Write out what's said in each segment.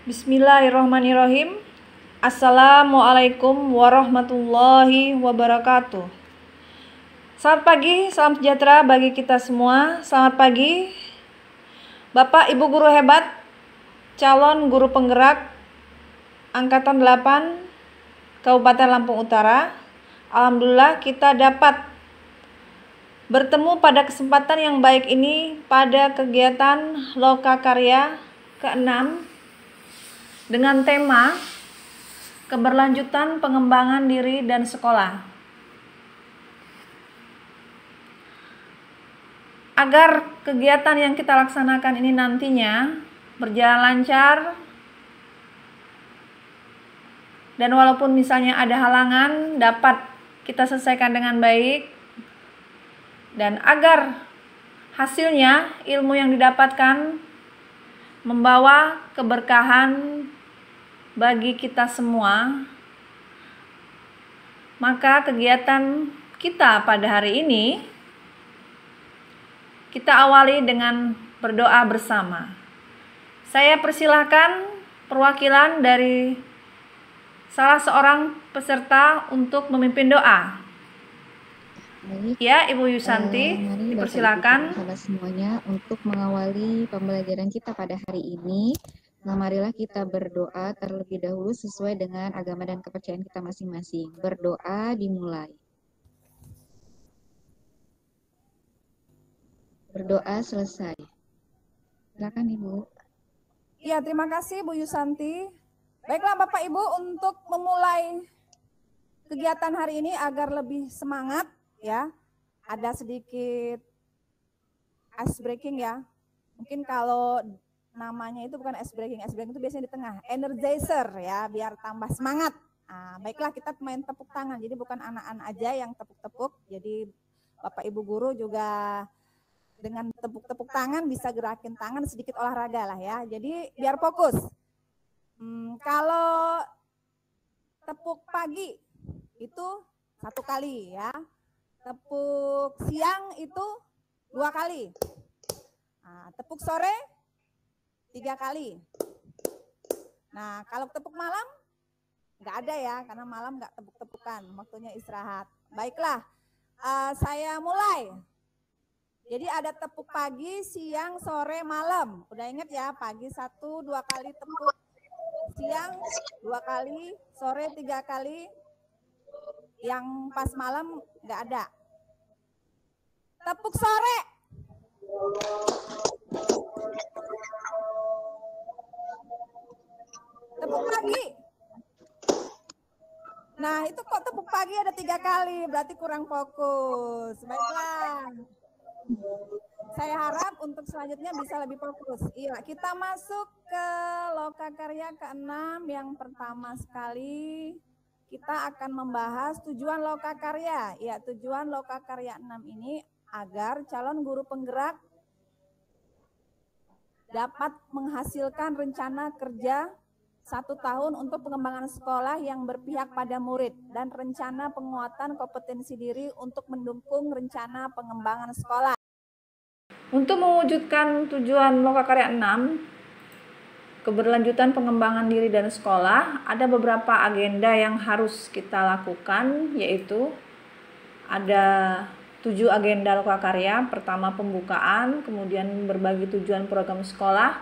Bismillahirrahmanirrahim. Assalamualaikum warahmatullahi wabarakatuh. Selamat pagi, salam sejahtera bagi kita semua. Selamat pagi, Bapak Ibu guru hebat, calon guru penggerak Angkatan 8 Kabupaten Lampung Utara. Alhamdulillah kita dapat bertemu pada kesempatan yang baik ini pada kegiatan Lokakarya ke-6 dengan tema keberlanjutan pengembangan diri dan sekolah. Agar kegiatan yang kita laksanakan ini nantinya berjalan lancar dan walaupun misalnya ada halangan dapat kita selesaikan dengan baik, dan agar hasilnya ilmu yang didapatkan membawa keberkahan bagi kita semua, maka kegiatan kita pada hari ini kita awali dengan berdoa bersama. Saya persilahkan perwakilan dari salah seorang peserta untuk memimpin doa. Baik. Ya, Ibu Yusanti, Mari dipersilakan. Bapak Ibu semuanya untuk mengawali pembelajaran kita pada hari ini. Marilah kita berdoa terlebih dahulu sesuai dengan agama dan kepercayaan kita masing-masing. Berdoa dimulai. Berdoa selesai. Silakan Ibu. Ya, terima kasih Bu Yusanti. Baiklah Bapak Ibu, untuk memulai kegiatan hari ini agar lebih semangat ya, ada sedikit ice breaking ya. Mungkin kalau namanya itu bukan ice breaking itu biasanya di tengah, energizer ya, biar tambah semangat. Nah, baiklah kita main tepuk tangan, jadi bukan anak-anak aja yang tepuk-tepuk, jadi Bapak Ibu guru juga dengan tepuk-tepuk tangan bisa gerakin tangan, sedikit olahraga lah ya, jadi biar fokus. Kalau tepuk pagi itu 1 kali ya, tepuk siang itu 2 kali, nah, tepuk sore 3 kali. Nah, kalau tepuk malam nggak ada ya, karena malam nggak tepuk-tepukan, waktunya istirahat. Baiklah, saya mulai. Jadi ada tepuk pagi, siang, sore, malam. Udah inget ya, pagi 1, 2 kali tepuk, siang 2 kali, sore 3 kali, yang pas malam nggak ada. Tepuk sore. Tepuk pagi. Nah, itu kok tepuk pagi ada 3 kali, berarti kurang fokus. Baiklah. Saya harap untuk selanjutnya bisa lebih fokus. Iya, kita masuk ke Lokakarya ke-6 yang pertama sekali. Kita akan membahas tujuan Lokakarya. Ya, tujuan Lokakarya 6 ini agar calon guru penggerak dapat menghasilkan rencana kerja 1 tahun untuk pengembangan sekolah yang berpihak pada murid dan rencana penguatan kompetensi diri untuk mendukung rencana pengembangan sekolah. Untuk mewujudkan tujuan Lokakarya 6, keberlanjutan pengembangan diri dan sekolah, ada beberapa agenda yang harus kita lakukan, yaitu ada 7 agenda Lokakarya. Pertama, pembukaan, kemudian berbagi tujuan program sekolah,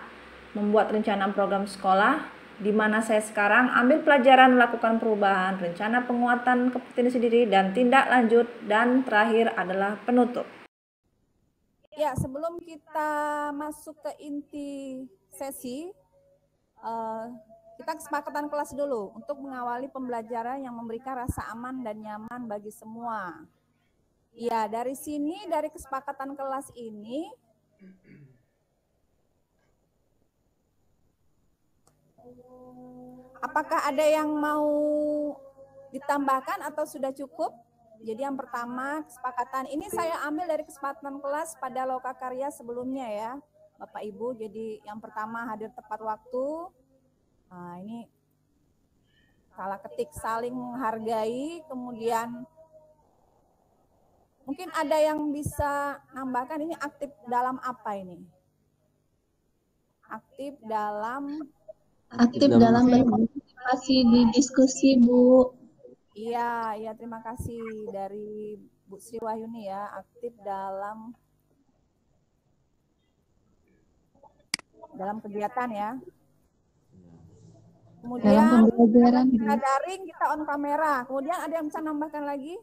membuat rencana program sekolah, di mana saya sekarang ambil pelajaran melakukan perubahan, rencana penguatan kompetensi diri, dan tindak lanjut, dan terakhir adalah penutup. Ya, sebelum kita masuk ke inti sesi, kita kesepakatan kelas dulu untuk mengawali pembelajaran yang memberikan rasa aman dan nyaman bagi semua. Ya, dari sini, dari kesepakatan kelas ini, apakah ada yang mau ditambahkan atau sudah cukup? Jadi yang pertama, kesepakatan ini saya ambil dari kesepakatan kelas pada Lokakarya sebelumnya ya, Bapak Ibu. Jadi yang pertama hadir tepat waktu. Nah, ini salah ketik, saling menghargai, kemudian mungkin ada yang bisa nambahkan ini aktif dalam apa ini? Aktif dalam aktif dalam berpartisipasi di diskusi, Bu. Iya, terima kasih dari Bu Sri Wahyuni ya, aktif dalam kegiatan ya. Kemudian Dalam pembelajaran, kita daring, kita on kamera. Kemudian ada yang bisa nambahkan lagi?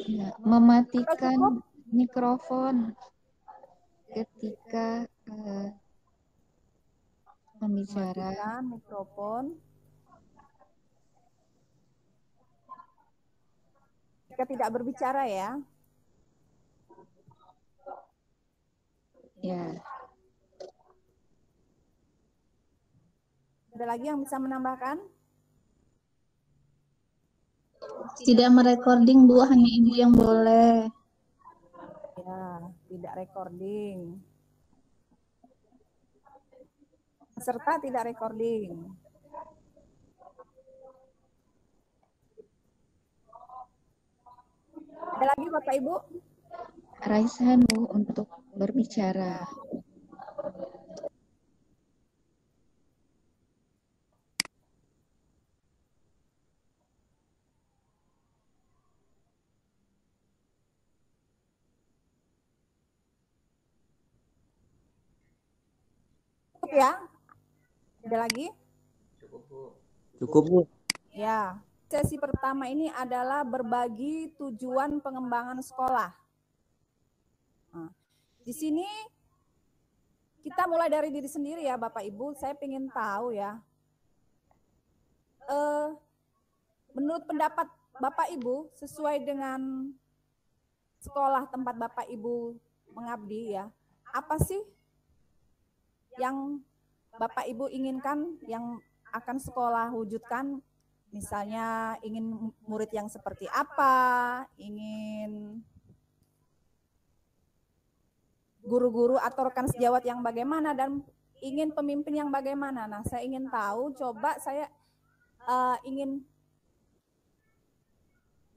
ya, mematikan mikrofon ketika membicara. Mematikan mikrofon. Jika tidak berbicara ya. Ya. Ada lagi yang bisa menambahkan? Tidak merecording, Bu, hanya Ibu yang boleh. Ya, tidak recording. Peserta tidak recording. Ada lagi Bapak Ibu? Raisan, Bu, untuk berbicara. Cukup ya? Ada lagi? Cukup, Bu. Ya, sesi pertama ini adalah berbagi tujuan pengembangan sekolah. Nah, di sini kita mulai dari diri sendiri ya Bapak Ibu. Saya ingin tahu ya, menurut pendapat Bapak Ibu sesuai dengan sekolah tempat Bapak Ibu mengabdi ya, apa sih yang Bapak Ibu inginkan yang akan sekolah wujudkan? Misalnya ingin murid yang seperti apa, ingin guru-guru atau rekan sejawat yang bagaimana, dan ingin pemimpin yang bagaimana. Nah, saya ingin tahu, coba saya ingin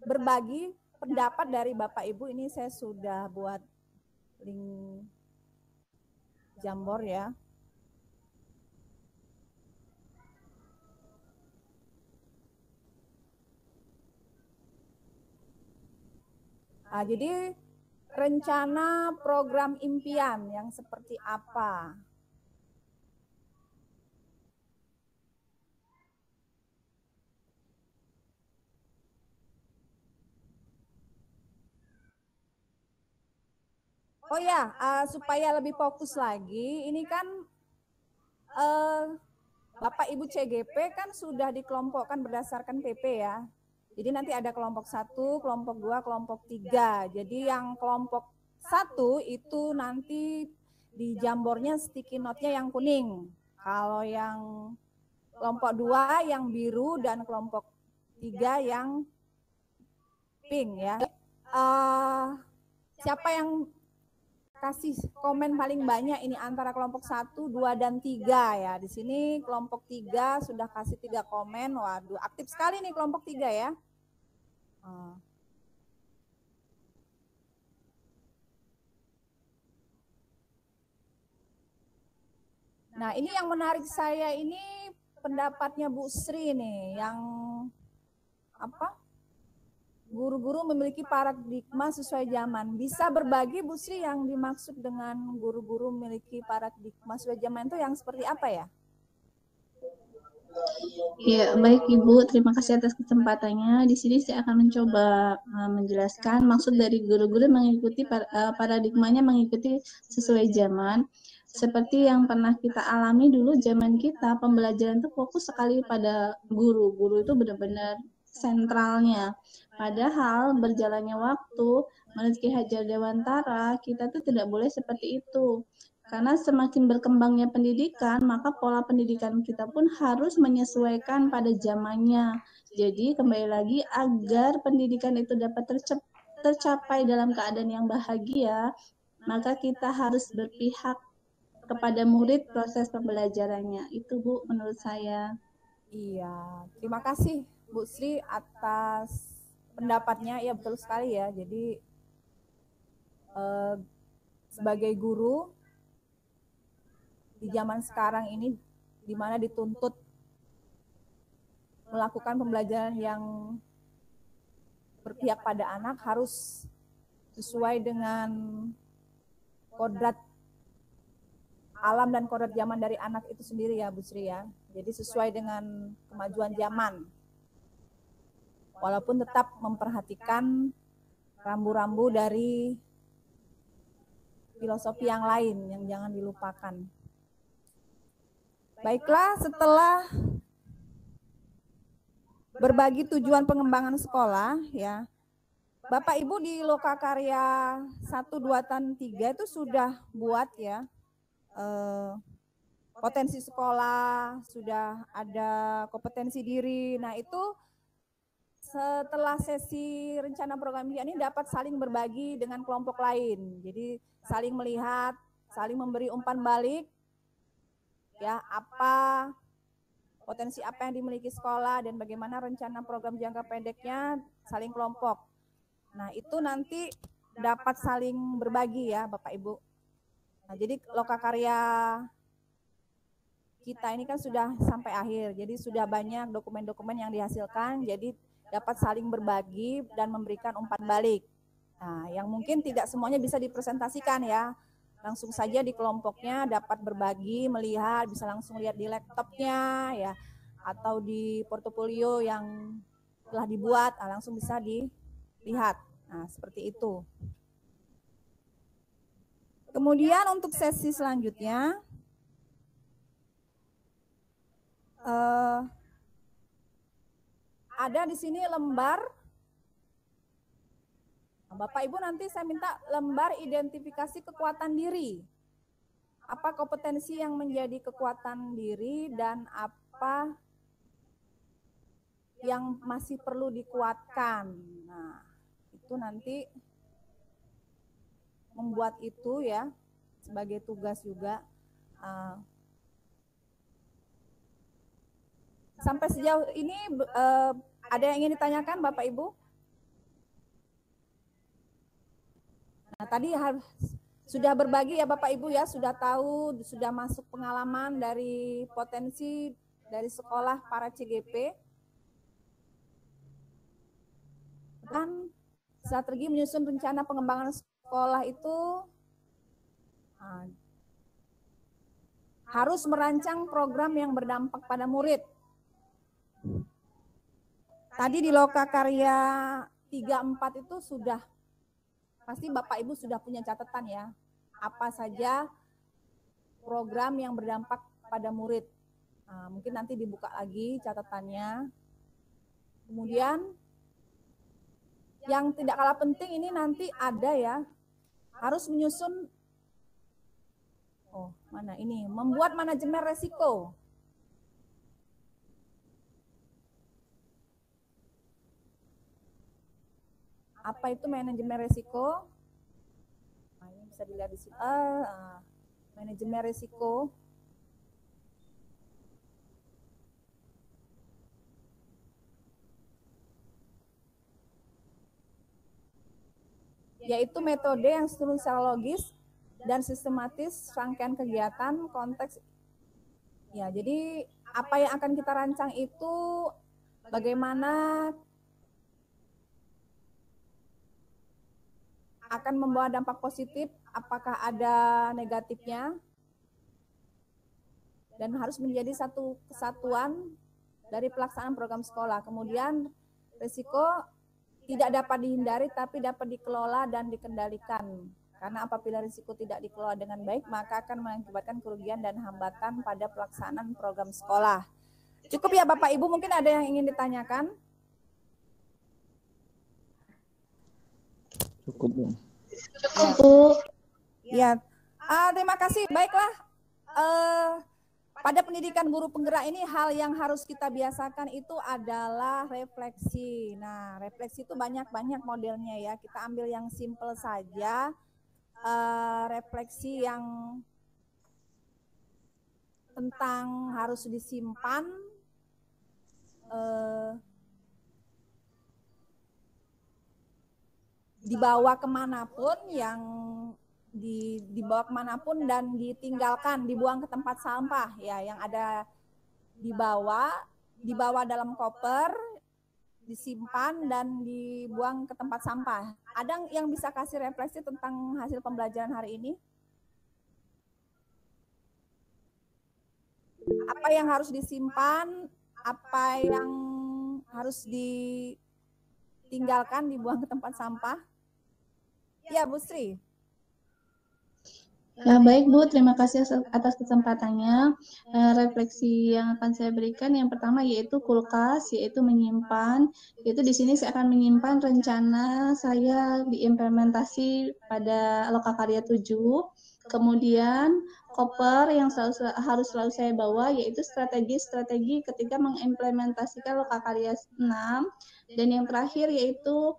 berbagi pendapat dari Bapak Ibu. Ini saya sudah buat link Jamboard ya. Nah, jadi rencana program impian yang seperti apa? Oh ya, supaya lebih fokus lagi, ini kan Bapak Ibu CGP kan sudah dikelompokkan berdasarkan PP ya. Jadi nanti ada kelompok 1, kelompok 2, kelompok 3. Jadi yang kelompok 1 itu nanti di jambornya sticky note-nya yang kuning. Kalau yang kelompok 2 yang biru dan kelompok 3 yang pink ya. Siapa yang kasih komen paling banyak ini antara kelompok 1, 2, dan 3 ya. Di sini kelompok 3 sudah kasih 3 komen. Waduh, aktif sekali nih kelompok 3 ya. Nah, ini yang menarik saya ini pendapatnya Bu Sri nih, yang apa? Guru-guru memiliki paradigma sesuai zaman. Bisa berbagi Bu Sri yang dimaksud dengan guru-guru memiliki paradigma sesuai zaman itu yang seperti apa ya? Ya, baik Ibu, terima kasih atas kesempatannya. Di sini saya akan mencoba menjelaskan maksud dari guru-guru mengikuti paradigmanya mengikuti sesuai zaman. Seperti yang pernah kita alami dulu zaman kita, pembelajaran itu fokus sekali pada guru. Guru itu benar-benar sentralnya. Padahal berjalannya waktu, menurut Ki Hajar Dewantara, kita tuh tidak boleh seperti itu. Karena semakin berkembangnya pendidikan, maka pola pendidikan kita pun harus menyesuaikan pada zamannya. Jadi kembali lagi, agar pendidikan itu dapat tercapai dalam keadaan yang bahagia, maka kita harus berpihak kepada murid proses pembelajarannya. Itu Bu, menurut saya. Iya, terima kasih Bu Sri atas pendapatnya. Ya betul sekali ya. Jadi sebagai guru di zaman sekarang ini di mana dituntut melakukan pembelajaran yang berpihak pada anak harus sesuai dengan kodrat alam dan kodrat zaman dari anak itu sendiri ya Bu Sri ya. Jadi sesuai dengan kemajuan zaman. Walaupun tetap memperhatikan rambu-rambu dari filosofi yang lain yang jangan dilupakan. Baiklah, setelah berbagi tujuan pengembangan sekolah ya. Bapak Ibu di Lokakarya 1, 2, dan 3 itu sudah buat ya potensi sekolah, sudah ada kompetensi diri. Nah, itu setelah sesi rencana program ini dapat saling berbagi dengan kelompok lain. Jadi saling melihat, saling memberi umpan balik ya, apa potensi apa yang dimiliki sekolah dan bagaimana rencana program jangka pendeknya, saling kelompok. Nah, itu nanti dapat saling berbagi ya Bapak Ibu. Nah, jadi Lokakarya kita ini kan sudah sampai akhir, jadi sudah banyak dokumen-dokumen yang dihasilkan, jadi dapat saling berbagi dan memberikan umpan balik. Nah, yang mungkin tidak semuanya bisa dipresentasikan ya, langsung saja di kelompoknya dapat berbagi, melihat, bisa langsung lihat di laptopnya ya, atau di portofolio yang telah dibuat, langsung bisa dilihat. Nah, seperti itu. Kemudian untuk sesi selanjutnya, ada di sini lembar. Bapak Ibu nanti saya minta lembar identifikasi kekuatan diri. Apa kompetensi yang menjadi kekuatan diri dan apa yang masih perlu dikuatkan. Nah, itu nanti membuat itu ya sebagai tugas juga. Sampai sejauh ini ada yang ingin ditanyakan Bapak Ibu? Nah, tadi sudah berbagi ya Bapak Ibu ya, sudah tahu, sudah masuk pengalaman dari potensi dari sekolah para CGP. Dan strategi menyusun rencana pengembangan sekolah itu harus merancang program yang berdampak pada murid. Tadi di Lokakarya 3, 4 itu sudah, pasti Bapak Ibu sudah punya catatan ya, apa saja program yang berdampak pada murid. Nah, mungkin nanti dibuka lagi catatannya. Kemudian yang tidak kalah penting ini nanti ada ya, harus menyusun, membuat manajemen resiko. Apa itu manajemen resiko? Nah, ini bisa dilihat di sini. Manajemen resiko. Yaitu metode yang struktur secara logis dan sistematis rangkaian kegiatan konteks. Ya, jadi apa yang akan kita rancang itu bagaimana akan membawa dampak positif, apakah ada negatifnya, dan harus menjadi satu kesatuan dari pelaksanaan program sekolah. Kemudian risiko tidak dapat dihindari tapi dapat dikelola dan dikendalikan. Karena apabila risiko tidak dikelola dengan baik, maka akan mengakibatkan kerugian dan hambatan pada pelaksanaan program sekolah. Cukup ya Bapak Ibu, mungkin ada yang ingin ditanyakan? Cukup, Bu. Cukup, Bu. Ya, terima kasih. Baiklah, pada pendidikan guru penggerak ini hal yang harus kita biasakan itu adalah refleksi. Nah, refleksi itu banyak-banyak modelnya ya. Kita ambil yang simple saja. Refleksi yang tentang harus disimpan, dibawa kemanapun, yang dibawa kemanapun dan ditinggalkan, dibuang ke tempat sampah ya, yang ada dibawa dalam koper, disimpan dan dibuang ke tempat sampah. Ada yang bisa kasih refleksi tentang hasil pembelajaran hari ini? Apa yang harus disimpan, apa yang harus ditinggalkan, dibuang ke tempat sampah? Ya, Bu Sri. Ya, baik Bu, terima kasih atas kesempatannya. Refleksi yang akan saya berikan yang pertama yaitu kulkas, yaitu menyimpan. Yaitu di sini saya akan menyimpan rencana saya diimplementasi pada Lokakarya 7. Kemudian koper yang harus selalu saya bawa yaitu strategi-strategi ketika mengimplementasikan Lokakarya 6. Dan yang terakhir yaitu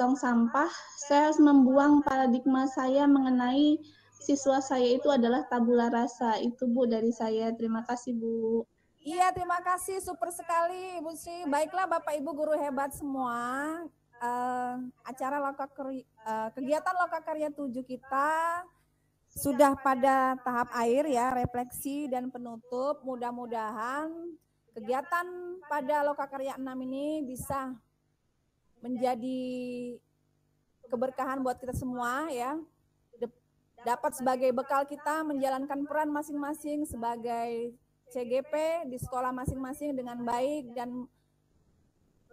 tong sampah. Saya harus membuang paradigma saya mengenai siswa saya itu adalah tabula rasa. Itu Bu dari saya. Terima kasih Bu. Iya, terima kasih, super sekali Bu Sri. Baiklah Bapak Ibu guru hebat semua. Acara kegiatan Lokakarya 7 kita sudah pada tahap akhir ya, refleksi dan penutup. Mudah-mudahan kegiatan pada Lokakarya 6 ini bisa menjadi keberkahan buat kita semua ya. Dapat sebagai bekal kita menjalankan peran masing-masing sebagai CGP di sekolah masing-masing dengan baik dan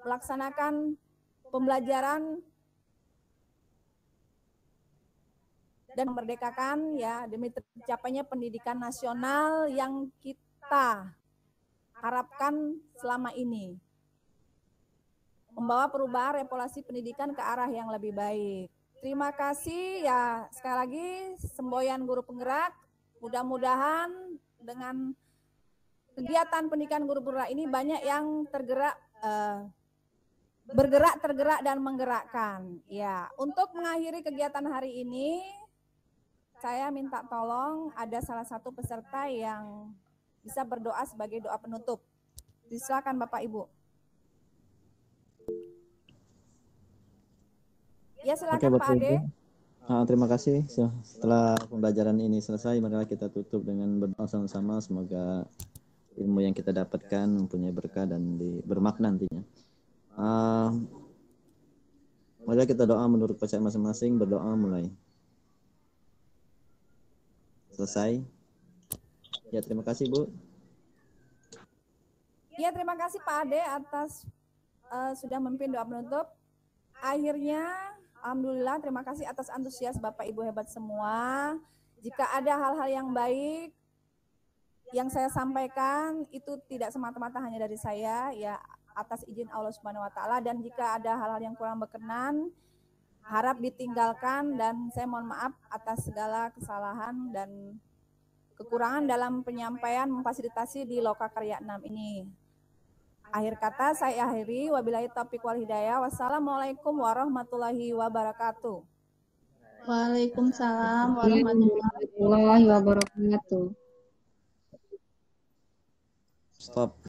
melaksanakan pembelajaran dan memerdekakan ya demi tercapainya pendidikan nasional yang kita harapkan selama ini. Membawa perubahan reformasi pendidikan ke arah yang lebih baik. Terima kasih ya, sekali lagi semboyan guru penggerak. Mudah-mudahan dengan kegiatan pendidikan guru penggerak ini banyak yang tergerak dan menggerakkan. Ya, untuk mengakhiri kegiatan hari ini, saya minta tolong ada salah satu peserta yang bisa berdoa sebagai doa penutup. Silakan Bapak Ibu. Ya, silakan Pak Ade. Terima kasih. Setelah pembelajaran ini selesai, maka kita tutup dengan berdoa sama-sama. Semoga ilmu yang kita dapatkan mempunyai berkah dan bermakna nantinya. Mari kita doa menurut percaya masing-masing. Berdoa mulai. Selesai. Ya, terima kasih Bu. Ya, terima kasih Pak Ade atas sudah memimpin doa penutup. Akhirnya, alhamdulillah, terima kasih atas antusias Bapak Ibu hebat semua. Jika ada hal-hal yang baik yang saya sampaikan, itu tidak semata-mata hanya dari saya, ya atas izin Allah Subhanahu wa Ta'ala. Dan jika ada hal-hal yang kurang berkenan, harap ditinggalkan dan saya mohon maaf atas segala kesalahan dan kekurangan dalam penyampaian memfasilitasi di Lokakarya 6 ini. Akhir kata saya akhiri, wabillahi taufiq wal hidayah. Wassalamualaikum warahmatullahi wabarakatuh. Waalaikumsalam warahmatullahi warahmatullahi wabarakatuh. Stop.